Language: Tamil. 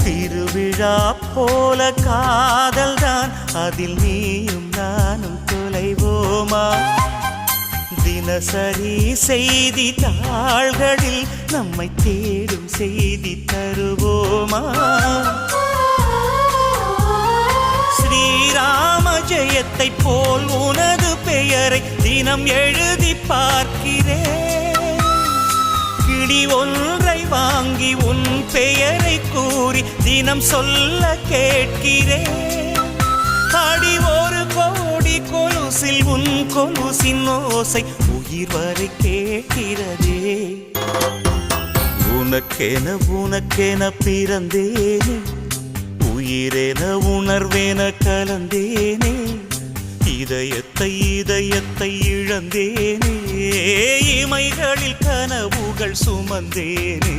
திருவிழா போல காதல்தான், அதில் நீயும் நானும் தொலைவோமா? தினசரி செய்தி தாள்களில் நம்மை தேடும் செய்தி தருவோமா? ஸ்ரீராம ஜெயத்தை போல் உனது பெயரை தினம் எழுதி பார்க்கிறேன். கிளி ஒன்றை வாங்கி உன் பெயரை கூறி தினம் சொல்ல கேட்கிறேன். அடி ஒரு கோடி கொலுசில் உன் கொலுசின் ஓசை உயிர் வரை கேட்கிறதே. உனக்கென உனக்கென பிறந்தேனே, உயிரென உணர்வேன கலந்தேனே. இதயத்தை இதயத்தை இழந்தேனே, இமைகளில் கனவுகள் சுமந்தேனே.